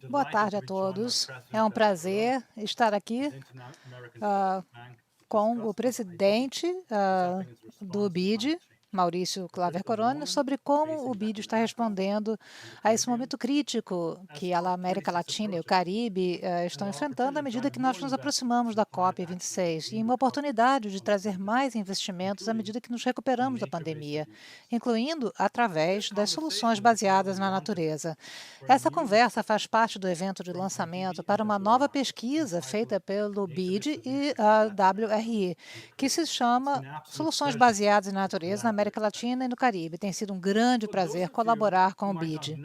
Boa tarde a todos. É um prazer estar aqui com o presidente do BID, Maurício Claver Corona, sobre como o BID está respondendo a esse momento crítico que a América Latina e o Caribe estão enfrentando à medida que nós nos aproximamos da COP26 e uma oportunidade de trazer mais investimentos à medida que nos recuperamos da pandemia, incluindo através das soluções baseadas na natureza. Essa conversa faz parte do evento de lançamento para uma nova pesquisa feita pelo BID e a WRI, que se chama Soluções Baseadas na Natureza na América Latina e no Caribe. Tem sido um grande prazer colaborar com o BID.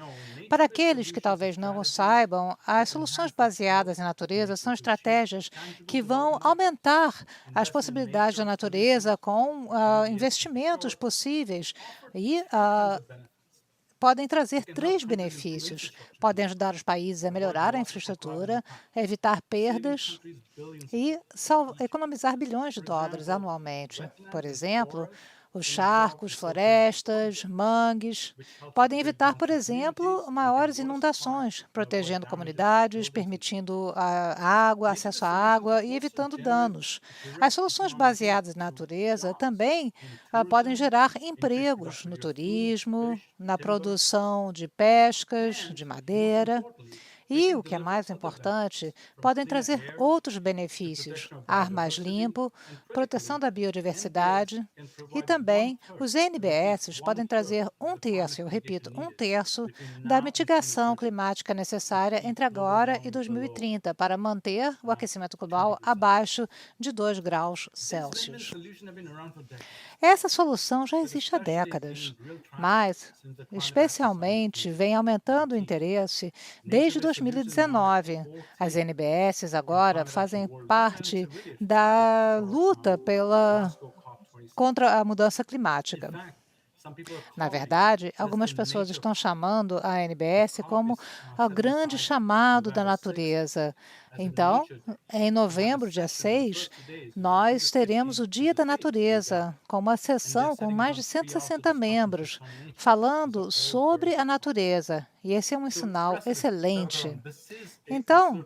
Para aqueles que talvez não o saibam, as soluções baseadas em natureza são estratégias que vão aumentar as possibilidades da natureza com investimentos possíveis e podem trazer três benefícios. Podem ajudar os países a melhorar a infraestrutura, a evitar perdas e economizar bilhões de dólares anualmente. Por exemplo, os charcos, florestas, mangues podem evitar, por exemplo, maiores inundações, protegendo comunidades, permitindo acesso à água e evitando danos. As soluções baseadas na natureza também podem gerar empregos no turismo, na produção de pescas, de madeira. E, o que é mais importante, podem trazer outros benefícios: ar mais limpo, proteção da biodiversidade e também os NBS podem trazer um terço, eu repito, um terço da mitigação climática necessária entre agora e 2030 para manter o aquecimento global abaixo de 2 graus Celsius. Essa solução já existe há décadas, mas, especialmente, vem aumentando o interesse desde 2019. As NBS agora fazem parte da luta contra a mudança climática. Na verdade, algumas pessoas estão chamando a NBS como o grande chamado da natureza. Então, em novembro, dia 6, nós teremos o Dia da Natureza, com uma sessão com mais de 160 membros, falando sobre a natureza. E esse é um sinal excelente. Então,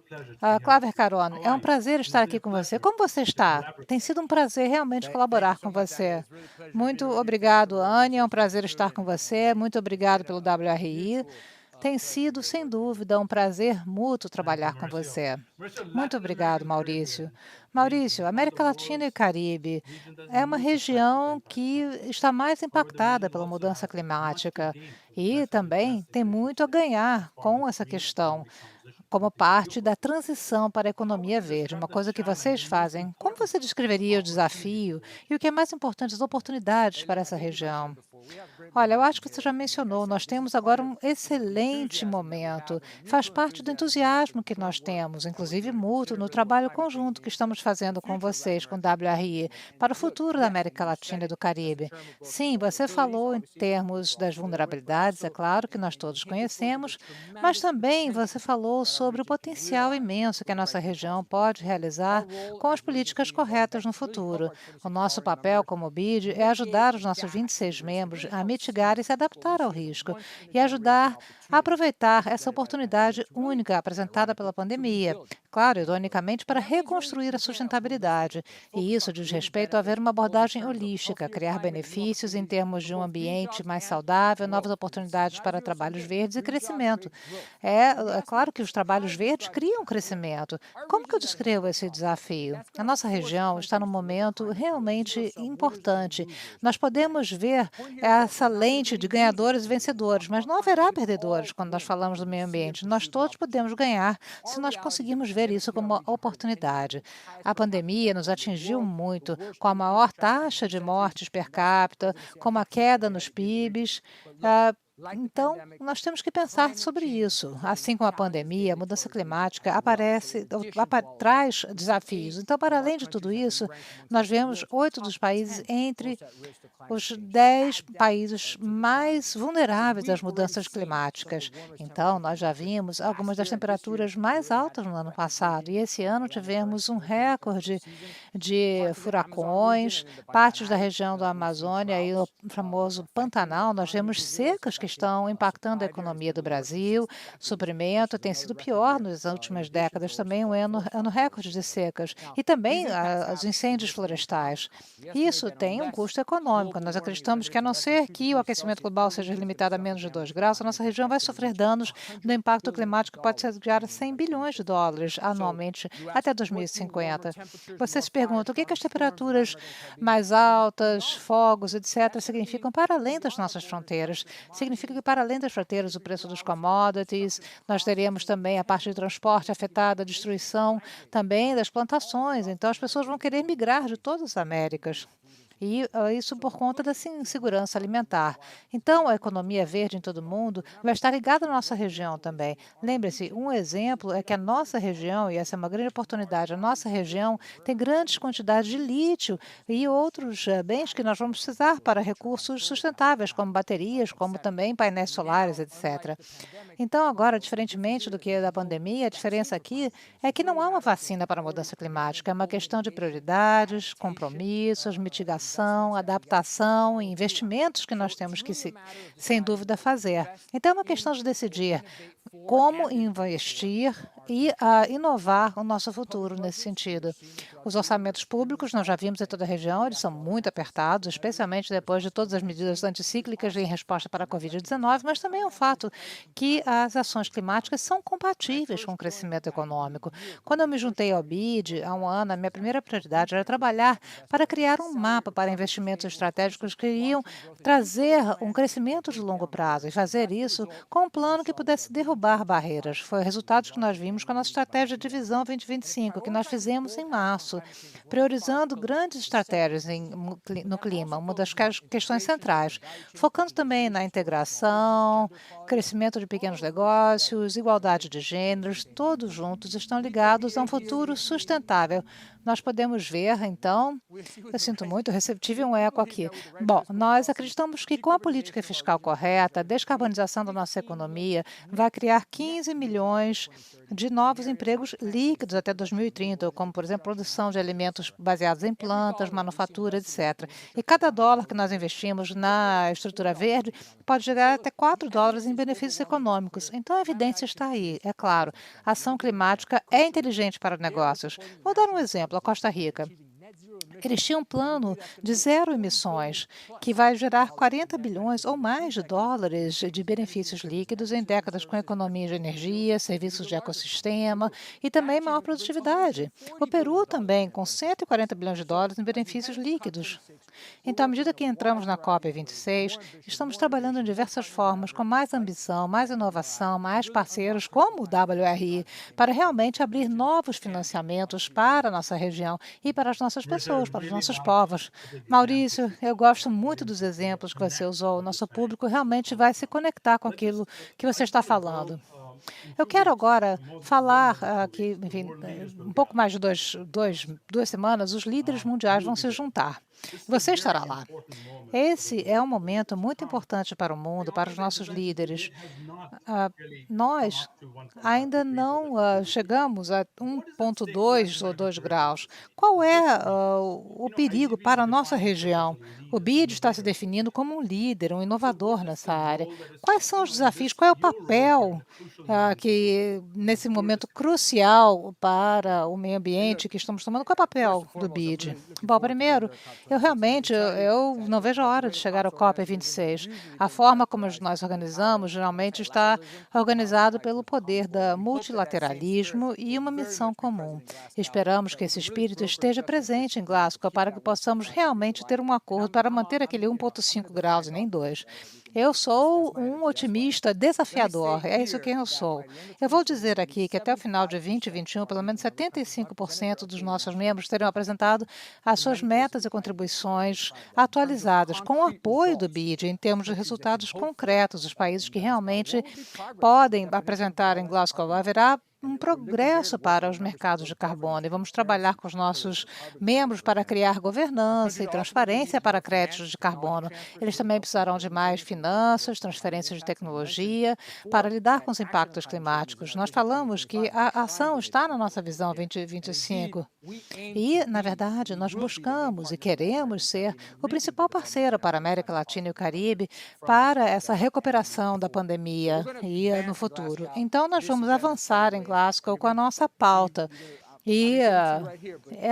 Claver Carone, é um prazer estar aqui com você. Como você está? Tem sido um prazer realmente colaborar com você. Muito obrigado, Anne. É um prazer estar com você. Muito obrigado pelo WRI. Tem sido, sem dúvida, um prazer mútuo trabalhar com você. Muito obrigado, Maurício. Maurício, América Latina e Caribe é uma região que está mais impactada pela mudança climática e também tem muito a ganhar com essa questão, como parte da transição para a economia verde, uma coisa que vocês fazem. Como você descreveria o desafio e o que é mais importante, as oportunidades para essa região? Olha, eu acho que você já mencionou, nós temos agora um excelente momento. Faz parte do entusiasmo que nós temos, inclusive mútuo, no trabalho conjunto que estamos fazendo com vocês, com o WRI, para o futuro da América Latina e do Caribe. Sim, você falou em termos das vulnerabilidades, é claro que nós todos conhecemos, mas também você falou sobre o potencial imenso que a nossa região pode realizar com as políticas corretas no futuro. O nosso papel como BID é ajudar os nossos 26 membros a mitigar e se adaptar ao risco e ajudar a aproveitar essa oportunidade única apresentada pela pandemia. Claro, ironicamente, para reconstruir a sustentabilidade. E isso diz respeito a haver uma abordagem holística, criar benefícios em termos de um ambiente mais saudável, novas oportunidades para trabalhos verdes e crescimento. É claro que os trabalhos verdes criam crescimento. Como que eu descrevo esse desafio? A nossa região está num momento realmente importante. Nós podemos ver essa lente de ganhadores e vencedores, mas não haverá perdedores quando nós falamos do meio ambiente. Nós todos podemos ganhar se nós conseguirmos ver isso como uma oportunidade. A pandemia nos atingiu muito, com a maior taxa de mortes per capita, com a queda nos PIBs. Então, nós temos que pensar sobre isso. Assim como a pandemia, a mudança climática traz desafios. Então, para além de tudo isso, nós vemos 8 dos países entre os 10 países mais vulneráveis às mudanças climáticas. Então, nós já vimos algumas das temperaturas mais altas no ano passado, e esse ano tivemos um recorde de furacões, partes da região da Amazônia e o famoso Pantanal, nós vemos secas que estão impactando a economia do Brasil. Suprimento tem sido pior nas últimas décadas, também um ano recorde de secas. E também os incêndios florestais. Isso tem um custo econômico. Nós acreditamos que, a não ser que o aquecimento global seja limitado a menos de 2 graus, a nossa região vai sofrer danos do impacto climático que pode chegar a 100 bilhões de dólares anualmente até 2050. Você se pergunta o que as temperaturas mais altas, fogos, etc., significam para além das nossas fronteiras. Significa que, para além das fronteiras, o preço dos commodities, nós teremos também a parte de transporte afetada, a destruição também das plantações. Então, as pessoas vão querer migrar de todas as Américas. E isso por conta da insegurança alimentar. Então, a economia verde em todo o mundo vai estar ligada à nossa região também. Lembre-se, um exemplo é que a nossa região, e essa é uma grande oportunidade, a nossa região tem grandes quantidades de lítio e outros bens que nós vamos precisar para recursos sustentáveis, como baterias, como também painéis solares, etc. Então, agora, diferentemente do que da pandemia, a diferença aqui é que não há uma vacina para a mudança climática, é uma questão de prioridades, compromissos, mitigação, adaptação e investimentos que nós temos que, sem dúvida, fazer. Então, é uma questão de decidir como investir e inovar o nosso futuro nesse sentido. Os orçamentos públicos, nós já vimos em toda a região, eles são muito apertados, especialmente depois de todas as medidas anticíclicas em resposta para a Covid-19, mas também é um fato que as ações climáticas são compatíveis com o crescimento econômico. Quando eu me juntei ao BID há um ano, a minha primeira prioridade era trabalhar para criar um mapa para investimentos estratégicos que iriam trazer um crescimento de longo prazo e fazer isso com um plano que pudesse derrubar barreiras. Foi o resultado que nós vimos com a nossa estratégia de visão 2025, que nós fizemos em março, priorizando grandes estratégias no clima, uma das questões centrais, focando também na integração, crescimento de pequenos negócios, igualdade de gêneros, todos juntos estão ligados a um futuro sustentável. Nós podemos ver, então, eu sinto muito, eu tive um eco aqui. Bom, nós acreditamos que com a política fiscal correta, a descarbonização da nossa economia vai criar 15 milhões de novos empregos líquidos até 2030, como, por exemplo, produção de alimentos baseados em plantas, manufatura, etc. E cada dólar que nós investimos na estrutura verde pode chegar até 4 dólares em benefícios econômicos. Então, a evidência está aí, é claro. A ação climática é inteligente para negócios. Vou dar um exemplo, a Costa Rica. Eles tinham um plano de zero emissões, que vai gerar 40 bilhões ou mais de dólares de benefícios líquidos em décadas com economia de energia, serviços de ecossistema e também maior produtividade. O Peru também, com 140 bilhões de dólares em benefícios líquidos. Então, à medida que entramos na COP26, estamos trabalhando em diversas formas, com mais ambição, mais inovação, mais parceiros, como o WRI, para realmente abrir novos financiamentos para a nossa região e para as nossas pessoas, para os nossos povos. Maurício, eu gosto muito dos exemplos que você usou. O nosso público realmente vai se conectar com aquilo que você está falando. Eu quero agora falar que, enfim, um pouco mais de duas semanas, os líderes mundiais vão se juntar. Você estará lá. Esse é um momento muito importante para o mundo, para os nossos líderes. Nós ainda não chegamos a 1,2 ou 2 graus. Qual é o perigo para a nossa região? O BID está se definindo como um líder, um inovador nessa área. Quais são os desafios? Qual é o papel que, nesse momento crucial para o meio ambiente que estamos tomando? Qual é o papel do BID? Bom, primeiro, eu não vejo a hora de chegar ao COP26. A forma como nós organizamos geralmente está organizado pelo poder do multilateralismo e uma missão comum. Esperamos que esse espírito esteja presente em Glasgow para que possamos realmente ter um acordo para manter aquele 1,5 graus e nem 2. Eu sou um otimista desafiador, é isso quem eu sou. Eu vou dizer aqui que até o final de 2021, pelo menos 75% dos nossos membros terão apresentado as suas metas e contribuições atualizadas, com o apoio do BID em termos de resultados concretos. Os países que realmente podem apresentar em Glasgow, haverá um progresso para os mercados de carbono e vamos trabalhar com os nossos membros para criar governança e transparência para créditos de carbono. Eles também precisarão de mais finanças, transferências de tecnologia para lidar com os impactos climáticos. Nós falamos que a ação está na nossa visão 2025 e, na verdade, nós buscamos e queremos ser o principal parceiro para a América Latina e o Caribe para essa recuperação da pandemia e no futuro. Então, nós vamos avançar em Glasgow com a nossa pauta. E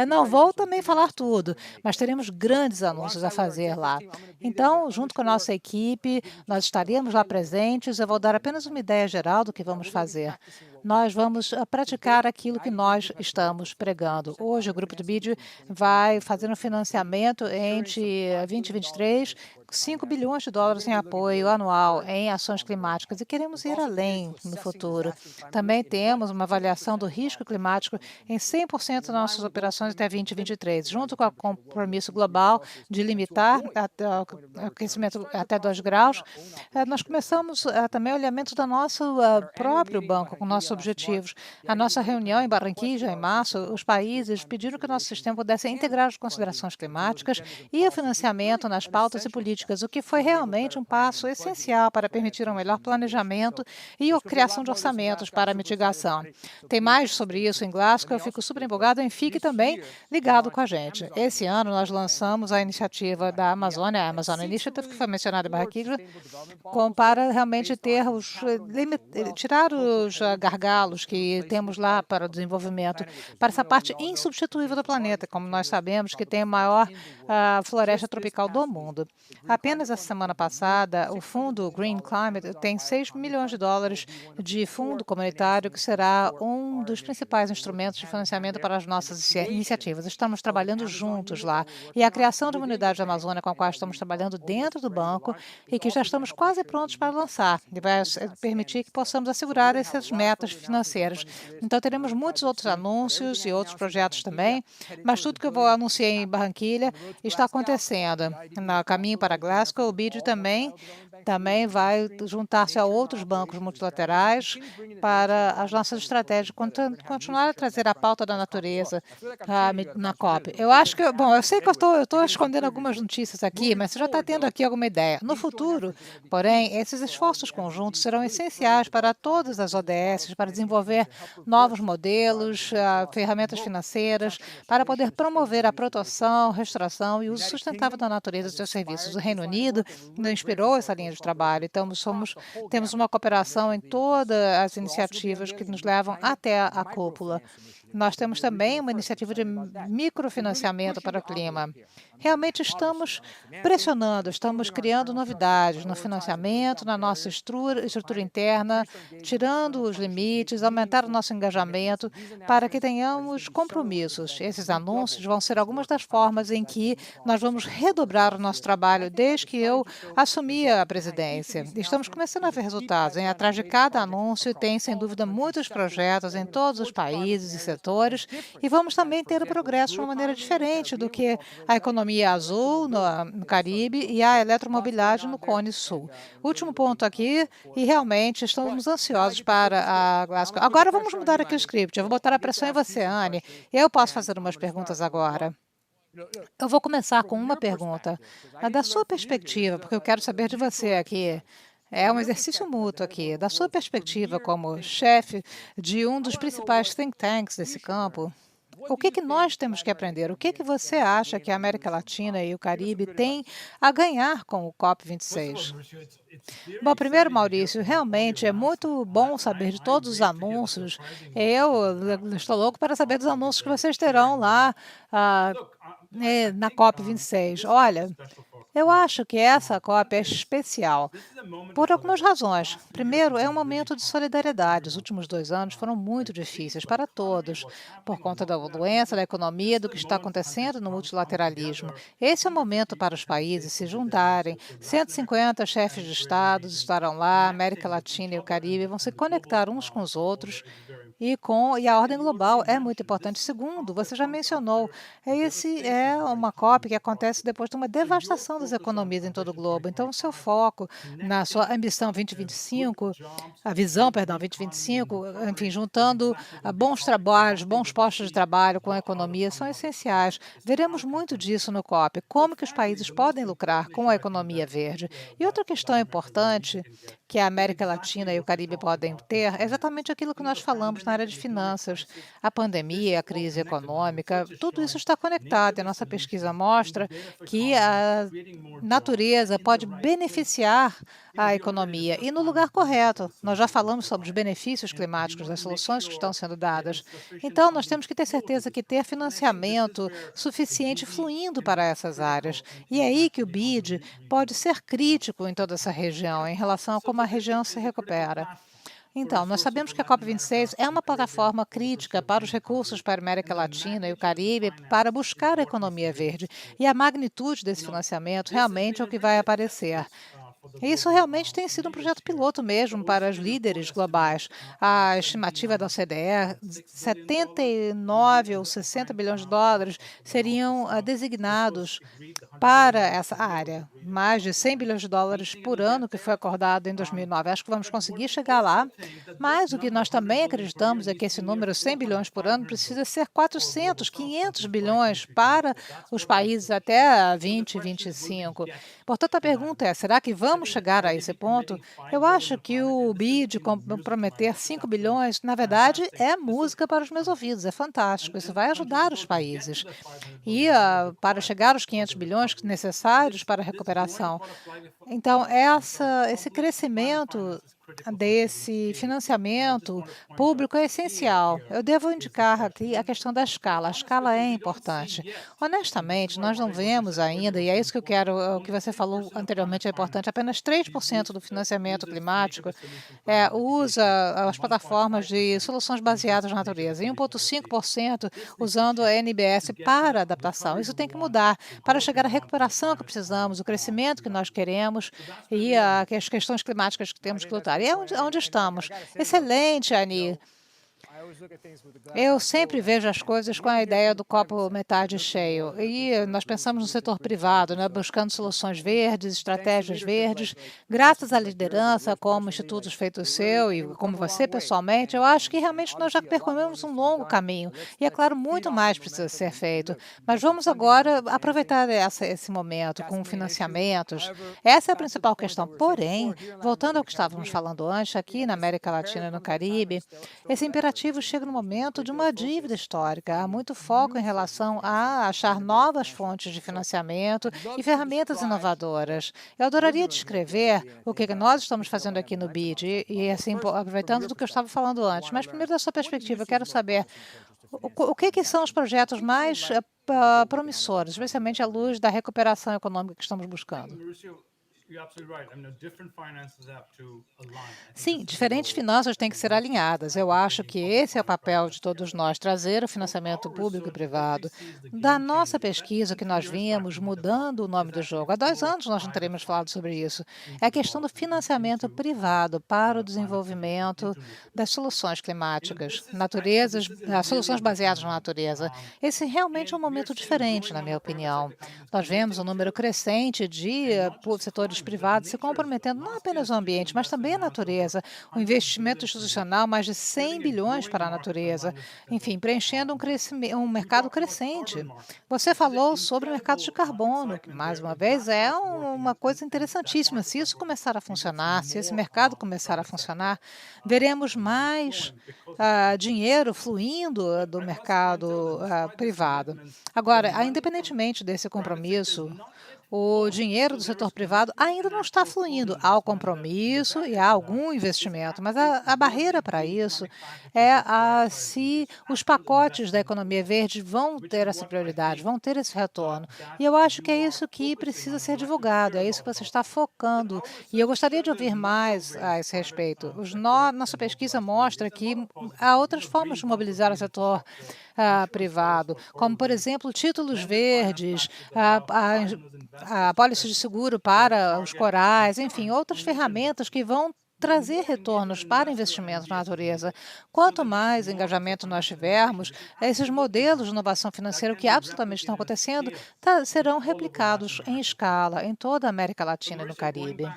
não vou também falar tudo, mas teremos grandes anúncios a fazer lá. Então, junto com a nossa equipe, nós estaremos lá presentes. Eu vou dar apenas uma ideia geral do que vamos fazer. Nós vamos praticar aquilo que nós estamos pregando. Hoje, o Grupo do BID vai fazer um financiamento entre 2023, 5 bilhões de dólares em apoio anual em ações climáticas e queremos ir além no futuro. Também temos uma avaliação do risco climático em 100% das nossas operações até 2023, junto com o compromisso global de limitar o aquecimento até 2 graus. Nós começamos também o olhamento do nosso próprio banco, com nossos objetivos. A nossa reunião em Barranquilla, em março, os países pediram que o nosso sistema pudesse integrar as considerações climáticas e o financiamento nas pautas e políticas, o que foi realmente um passo essencial para permitir um melhor planejamento e a criação de orçamentos para a mitigação. Tem mais sobre isso em Glasgow, eu fico super empolgado, fique também ligado com a gente. Esse ano nós lançamos a iniciativa da Amazônia, a Amazon Initiative, que foi mencionada em Barranquilla, para realmente tirar os gargalos que temos lá para o desenvolvimento, para essa parte insubstituível do planeta, como nós sabemos que tem a maior floresta tropical do mundo. Apenas essa semana passada, o fundo Green Climate tem 6 milhões de dólares de fundo comunitário, que será um dos principais instrumentos de financiamento para as nossas iniciativas. Estamos trabalhando juntos lá. E a criação de uma unidade da Amazônia com a qual estamos trabalhando dentro do banco e que já estamos quase prontos para lançar, e vai permitir que possamos assegurar essas metas financeiras. Então, teremos muitos outros anúncios e outros projetos também, mas tudo que eu vou anunciar em Barranquilla está acontecendo. No caminho para Glasgow, o BID também vai juntar-se a outros bancos multilaterais para as nossas estratégias, continuar a trazer a pauta da natureza na COP. Eu acho que, bom, eu sei que eu estou escondendo algumas notícias aqui, mas você já está tendo aqui alguma ideia. No futuro, porém, esses esforços conjuntos serão essenciais para todas as ODS, para desenvolver novos modelos, ferramentas financeiras, para poder promover a proteção, restauração e uso sustentável da natureza e seus serviços. O Reino Unido inspirou essa linha de trabalho, então temos uma cooperação em todas as iniciativas que nos levam até a cúpula. Nós temos também uma iniciativa de microfinanciamento para o clima. Realmente estamos pressionando, estamos criando novidades no financiamento, na nossa estrutura interna, tirando os limites, aumentar o nosso engajamento para que tenhamos compromissos. Esses anúncios vão ser algumas das formas em que nós vamos redobrar o nosso trabalho desde que eu assumi a presidência. Estamos começando a ver resultados. Atrás de cada anúncio tem, sem dúvida, muitos projetos em todos os países e setores, e vamos também ter o progresso de uma maneira diferente do que a economia azul no Caribe e a eletromobilidade no Cone Sul. Último ponto aqui, e realmente estamos ansiosos para a Glasgow. Agora vamos mudar aqui o script. Eu vou botar a pressão em você, Anne. Eu posso fazer umas perguntas agora. Eu vou começar com uma pergunta. Da sua perspectiva, porque eu quero saber de você aqui. É um exercício mútuo aqui. Da sua perspectiva como chefe de um dos principais think tanks desse campo, o que nós temos que aprender? O que você acha que a América Latina e o Caribe têm a ganhar com o COP26? Bom, primeiro, Maurício, realmente é muito bom saber de todos os anúncios. Eu estou louco para saber dos anúncios que vocês terão lá na COP26. Olha, eu acho que essa COP é especial por algumas razões. Primeiro, é um momento de solidariedade. Os últimos 2 anos foram muito difíceis para todos, por conta da doença, da economia, do que está acontecendo no multilateralismo. Esse é o momento para os países se juntarem. 150 chefes de estados estarão lá, América Latina e o Caribe vão se conectar uns com os outros e a ordem global é muito importante. Segundo, você já mencionou, esse é uma COP que acontece depois de uma devastação das economias em todo o globo. Então, o seu foco na sua ambição 2025, a visão, perdão, 2025, enfim, juntando bons trabalhos, bons postos de trabalho com a economia são essenciais. Veremos muito disso no COP, como que os países podem lucrar com a economia verde. E outra questão importante que a América Latina e o Caribe podem ter é exatamente aquilo que nós falamos na área de finanças. A pandemia, a crise econômica, tudo isso está conectado. E a nossa pesquisa mostra que a natureza pode beneficiar a economia e no lugar correto. Nós já falamos sobre os benefícios climáticos, das soluções que estão sendo dadas. Então, nós temos que ter certeza que ter financiamento suficiente fluindo para essas áreas. E é aí que o BID pode ser crítico em toda essa região, em relação a como a região se recupera. Então, nós sabemos que a COP26 é uma plataforma crítica para os recursos para a América Latina e o Caribe para buscar a economia verde. E a magnitude desse financiamento realmente é o que vai aparecer. Isso realmente tem sido um projeto piloto mesmo para os líderes globais. A estimativa da OCDE, 79 ou 60 bilhões de dólares seriam designados para essa área. Mais de 100 bilhões de dólares por ano que foi acordado em 2009. Acho que vamos conseguir chegar lá, mas o que nós também acreditamos é que esse número, 100 bilhões por ano, precisa ser 400, 500 bilhões para os países até 2025. Portanto, a pergunta é, será que vamos chegar a esse ponto? Eu acho que o BID comprometer 5 bilhões, na verdade, é música para os meus ouvidos, é fantástico, isso vai ajudar os países. E para chegar aos 500 bilhões necessários para a recuperação. Então, esse crescimento desse financiamento público é essencial. Eu devo indicar aqui a questão da escala. A escala é importante. Honestamente, nós não vemos ainda, e é isso que eu quero, o que você falou anteriormente é importante, apenas 3% do financiamento climático usa as plataformas de soluções baseadas na natureza, e 1,5% usando a NBS para adaptação. Isso tem que mudar para chegar à recuperação que precisamos, o crescimento que nós queremos e as questões climáticas que temos que lutar. E é onde estamos. Excelente, Ani. Eu sempre vejo as coisas com a ideia do copo metade cheio. E nós pensamos no setor privado, né, buscando soluções verdes, estratégias verdes. Graças à liderança, como institutos feitos seu e como você pessoalmente, eu acho que realmente nós já percorremos um longo caminho. E, é claro, muito mais precisa ser feito. Mas vamos agora aproveitar esse momento com financiamentos. Essa é a principal questão. Porém, voltando ao que estávamos falando antes, aqui na América Latina e no Caribe, esse imperativo chega no momento de uma dívida histórica. Há muito foco em relação a achar novas fontes de financiamento e ferramentas inovadoras. Eu adoraria descrever o que nós estamos fazendo aqui no BID e assim, aproveitando do que eu estava falando antes. Mas primeiro, da sua perspectiva, eu quero saber o que são os projetos mais promissores, especialmente à luz da recuperação econômica que estamos buscando. Sim, diferentes finanças têm que ser alinhadas. Eu acho que esse é o papel de todos nós, trazer o financiamento público e privado. Da nossa pesquisa que nós vimos mudando o nome do jogo, há 2 anos nós não teríamos falado sobre isso, é a questão do financiamento privado para o desenvolvimento das soluções climáticas, soluções baseadas na natureza. Esse realmente é um momento diferente, na minha opinião. Nós vemos um número crescente de setores privados se comprometendo não apenas o ambiente, mas também a natureza. O investimento institucional, mais de 100 bilhões para a natureza. Enfim, preenchendo um mercado crescente. Você falou sobre o mercado de carbono, que, mais uma vez, é uma coisa interessantíssima. Se isso começar a funcionar, se esse mercado começar a funcionar, veremos mais dinheiro fluindo do mercado privado. Agora, independentemente desse compromisso, o dinheiro do setor privado ainda não está fluindo. Há o compromisso e há algum investimento, mas a barreira para isso é se os pacotes da economia verde vão ter essa prioridade, vão ter esse retorno. E eu acho que é isso que precisa ser divulgado, é isso que você está focando. E eu gostaria de ouvir mais a esse respeito. Nossa pesquisa mostra que há outras formas de mobilizar o setor privado, como, por exemplo, títulos verdes, a apólice de seguro para os corais, enfim, outras ferramentas que vão trazer retornos para investimentos na natureza. Quanto mais engajamento nós tivermos, esses modelos de inovação financeira, o que absolutamente estão acontecendo, serão replicados em escala em toda a América Latina e no Caribe.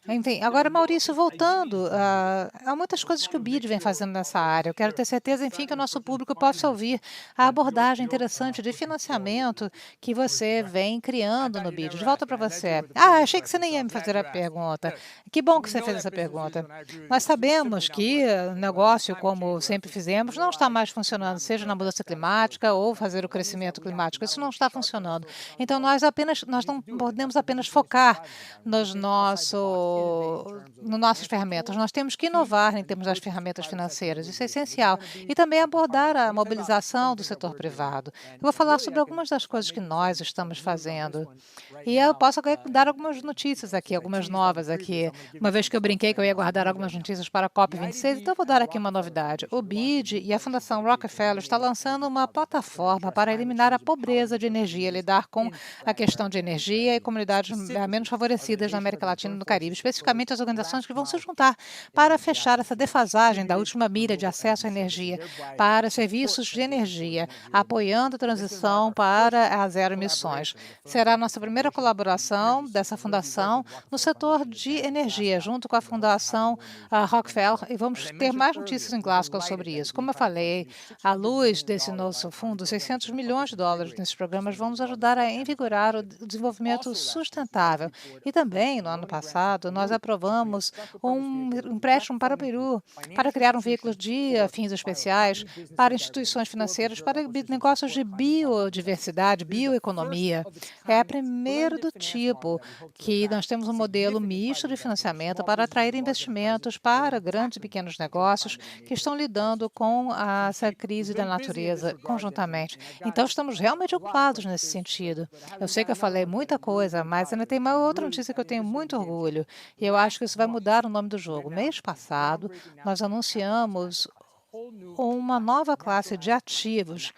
Enfim, agora, Maurício, voltando, há muitas coisas que o BID vem fazendo nessa área. Eu quero ter certeza, enfim, que o nosso público possa ouvir a abordagem interessante de financiamento que você vem criando no BID. De volta para você. Achei que você nem ia me fazer a pergunta. Que bom que você fez essa pergunta. Nós sabemos que o negócio, como sempre fizemos, não está mais funcionando, seja na mudança climática ou fazer o crescimento climático. Isso não está funcionando. Então, nós não podemos apenas focar nos nossas ferramentas. Nós temos que inovar em termos das ferramentas financeiras, isso é essencial. E também abordar a mobilização do setor privado. Eu vou falar sobre algumas das coisas que nós estamos fazendo. E eu posso dar algumas notícias aqui, algumas novas aqui. Uma vez que eu brinquei que eu ia guardar algumas notícias para a COP26, então eu vou dar aqui uma novidade. O BID e a Fundação Rockefeller estão lançando uma plataforma para eliminar a pobreza de energia, lidar com a questão de energia e comunidades menos favorecidas na América Latina e no Caribe, especificamente as organizações que vão se juntar para fechar essa defasagem da última milha de acesso à energia para serviços de energia, apoiando a transição para as zero emissões. Será a nossa primeira colaboração dessa fundação no setor de energia, junto com a Fundação Rockefeller, e vamos ter mais notícias em Glasgow sobre isso. Como eu falei, à luz desse nosso fundo, 600 milhões de dólares nesses programas vão nos ajudar a envigorar o desenvolvimento sustentável. E também, no ano passado, nós aprovamos um empréstimo para o Peru para criar um veículo de fins especiais para instituições financeiras para negócios de biodiversidade, bioeconomia. É a primeira do tipo que nós temos um modelo misto de financiamento para atrair investimentos para grandes e pequenos negócios que estão lidando com essa crise da natureza conjuntamente. Então, estamos realmente ocupados nesse sentido. Eu sei que eu falei muita coisa, mas ainda tem uma outra notícia que eu tenho muito orgulho, e eu acho que isso vai mudar o nome do jogo. Mês passado, nós anunciamos uma nova classe de ativos,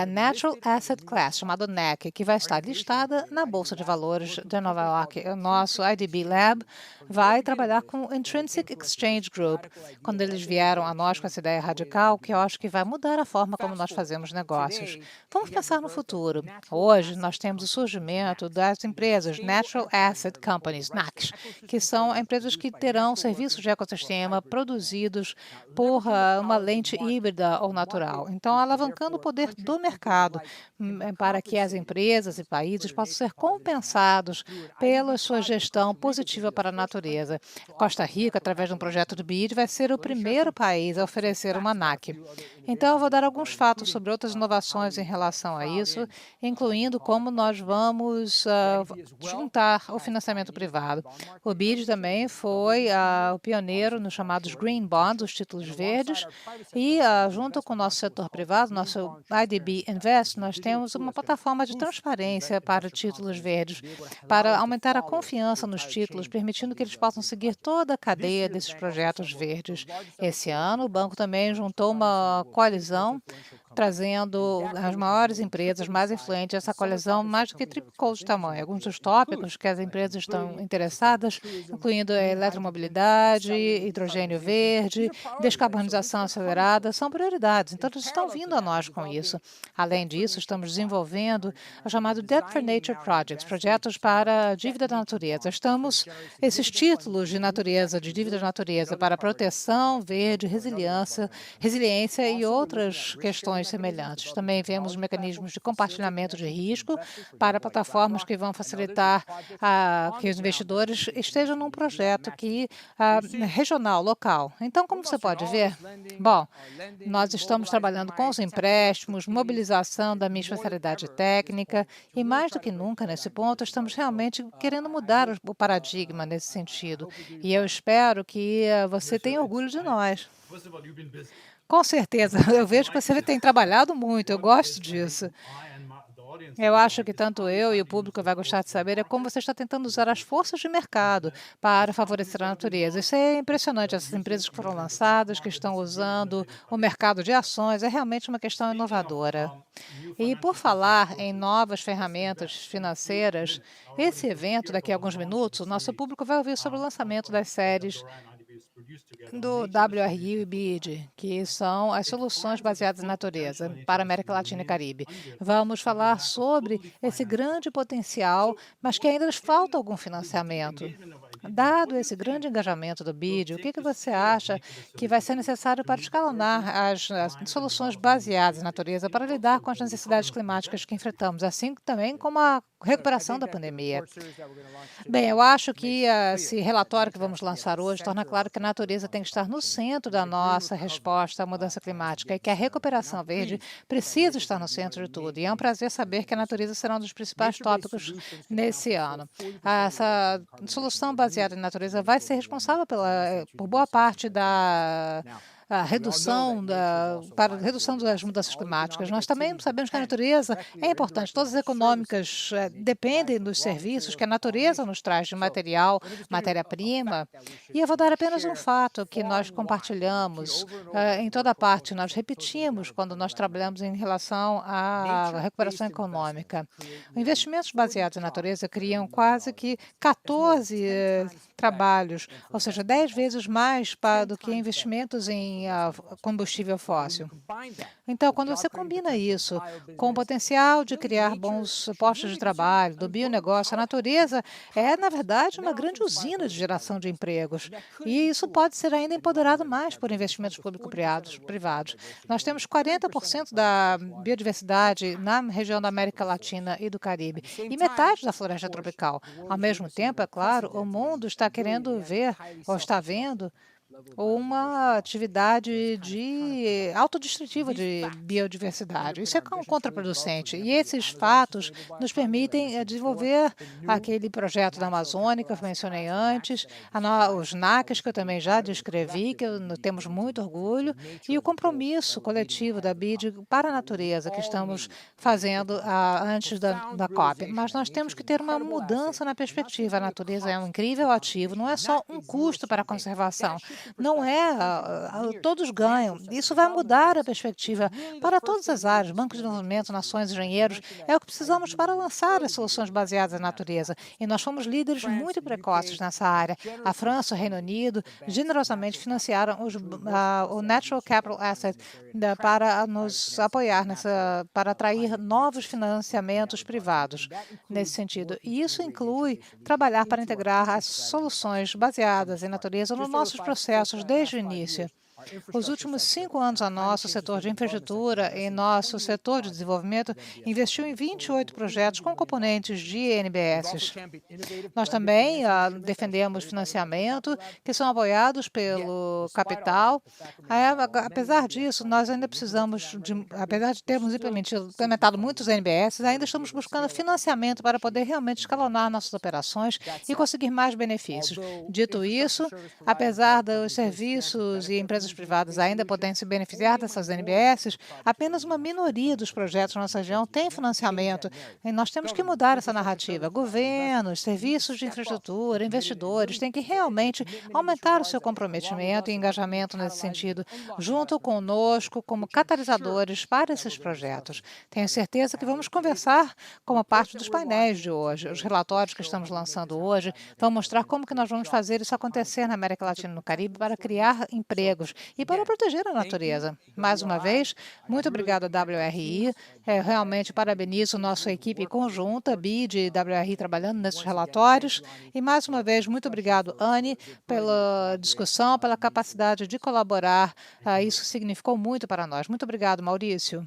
Natural Asset Class, chamada NAC, que vai estar listada na Bolsa de Valores de Nova York. O nosso IDB Lab vai trabalhar com o Intrinsic Exchange Group, quando eles vieram a nós com essa ideia radical, que eu acho que vai mudar a forma como nós fazemos negócios. Vamos pensar no futuro. Hoje, nós temos o surgimento das empresas Natural Asset Companies, NACs, que são empresas que terão serviços de ecossistema produzidos por uma lente híbrida ou natural. Então, alavancando o poder do mercado para que as empresas e países possam ser compensados pela sua gestão positiva para a natureza. Costa Rica, através de um projeto do BID, vai ser o primeiro país a oferecer uma NAC. Então, eu vou dar alguns fatos sobre outras inovações em relação a isso, incluindo como nós vamos juntar o financiamento privado. O BID também foi o pioneiro nos chamados Green Bonds, os títulos verdes, e junto com o nosso setor privado, nosso IDB Invest, nós temos uma plataforma de transparência para títulos verdes, para aumentar a confiança nos títulos, permitindo que eles possam seguir toda a cadeia desses projetos verdes. Esse ano, o banco também juntou uma coalizão trazendo as maiores empresas mais influentes. Essa coalizão mais do que triplicou de tamanho. Alguns dos tópicos que as empresas estão interessadas, incluindo a eletromobilidade, hidrogênio verde, descarbonização acelerada, são prioridades. Então, eles estão vindo a nós com isso. Além disso, estamos desenvolvendo o chamado Debt for Nature Projects, projetos para a dívida da natureza. Esses títulos de natureza, de dívida da natureza, para proteção verde, resiliência e outras questões semelhantes. Também vemos mecanismos de compartilhamento de risco para plataformas que vão facilitar que os investidores estejam num projeto regional, local. Então, como você pode ver, bom, nós estamos trabalhando com os empréstimos, mobilização da minha especialidade técnica e, mais do que nunca, nesse ponto, estamos realmente querendo mudar o paradigma nesse sentido. E eu espero que você tenha orgulho de nós. Com certeza, eu vejo que você tem trabalhado muito, eu gosto disso. Eu acho que tanto eu e o público vai gostar de saber como você está tentando usar as forças de mercado para favorecer a natureza. Isso é impressionante, essas empresas que foram lançadas, que estão usando o mercado de ações, é realmente uma questão inovadora. E por falar em novas ferramentas financeiras, esse evento, daqui a alguns minutos, o nosso público vai ouvir sobre o lançamento das séries do WRI e BID, que são as soluções baseadas em natureza para a América Latina e Caribe. Vamos falar sobre esse grande potencial, mas que ainda nos falta algum financiamento. Dado esse grande engajamento do BID, o que você acha que vai ser necessário para escalonar as soluções baseadas em natureza para lidar com as necessidades climáticas que enfrentamos, assim também como a recuperação da pandemia? Bem, eu acho que esse relatório que vamos lançar hoje torna claro que a natureza tem que estar no centro da nossa resposta à mudança climática e que a recuperação verde precisa estar no centro de tudo. E é um prazer saber que a natureza será um dos principais tópicos nesse ano. Essa solução baseada em natureza vai ser responsável por boa parte da para a redução das mudanças climáticas. Nós também sabemos que a natureza é importante. Todas as econômicas dependem dos serviços que a natureza nos traz de material, matéria-prima. E eu vou dar apenas um fato que nós compartilhamos em toda parte. Nós repetimos quando nós trabalhamos em relação à recuperação econômica. Investimentos baseados em natureza criam quase que 14 trabalhos, ou seja, 10 vezes mais do que investimentos em combustível fóssil. Então, quando você combina isso com o potencial de criar bons postos de trabalho, do bionegócio, a natureza é, na verdade, uma grande usina de geração de empregos. E isso pode ser ainda empoderado mais por investimentos público-privados. Nós temos 40% da biodiversidade na região da América Latina e do Caribe e metade da floresta tropical. Ao mesmo tempo, é claro, o mundo está querendo ver, ou está vendo, uma atividade autodestrutiva de biodiversidade. Isso é contraproducente. E esses fatos nos permitem desenvolver aquele projeto da Amazônia que eu mencionei antes, os NACs, que eu também já descrevi, que temos muito orgulho, e o compromisso coletivo da BID para a natureza que estamos fazendo antes da COP. Mas nós temos que ter uma mudança na perspectiva. A natureza é um incrível ativo, não é só um custo para a conservação. Não é, todos ganham. Isso vai mudar a perspectiva para todas as áreas, bancos de desenvolvimento, nações, engenheiros. É o que precisamos para lançar as soluções baseadas na natureza. E nós fomos líderes muito precoces nessa área. A França, o Reino Unido, generosamente financiaram o Natural Capital Asset para nos apoiar para atrair novos financiamentos privados nesse sentido. E isso inclui trabalhar para integrar as soluções baseadas em natureza nos nossos processos desde o início. Os últimos 5 anos, o nosso setor de infraestrutura e nosso setor de desenvolvimento investiu em 28 projetos com componentes de NBS. Nós também defendemos financiamento que são apoiados pelo capital. Apesar disso, nós ainda precisamos, apesar de termos implementado muitos NBS, ainda estamos buscando financiamento para poder realmente escalonar nossas operações e conseguir mais benefícios. Dito isso, apesar dos serviços e empresas privadas ainda podem se beneficiar dessas NBS, apenas uma minoria dos projetos na nossa região tem financiamento. E nós temos que mudar essa narrativa. Governos, serviços de infraestrutura, investidores têm que realmente aumentar o seu comprometimento e engajamento nesse sentido, junto conosco como catalisadores para esses projetos. Tenho certeza que vamos conversar como parte dos painéis de hoje. Os relatórios que estamos lançando hoje vão mostrar como que nós vamos fazer isso acontecer na América Latina e no Caribe para criar empregos e para proteger a natureza. Mais uma vez, muito obrigado à WRI. Realmente parabenizo nossa equipe conjunta, BID e WRI, trabalhando nesses relatórios. E, mais uma vez, muito obrigado, Anne, pela discussão, pela capacidade de colaborar. Isso significou muito para nós. Muito obrigado, Maurício.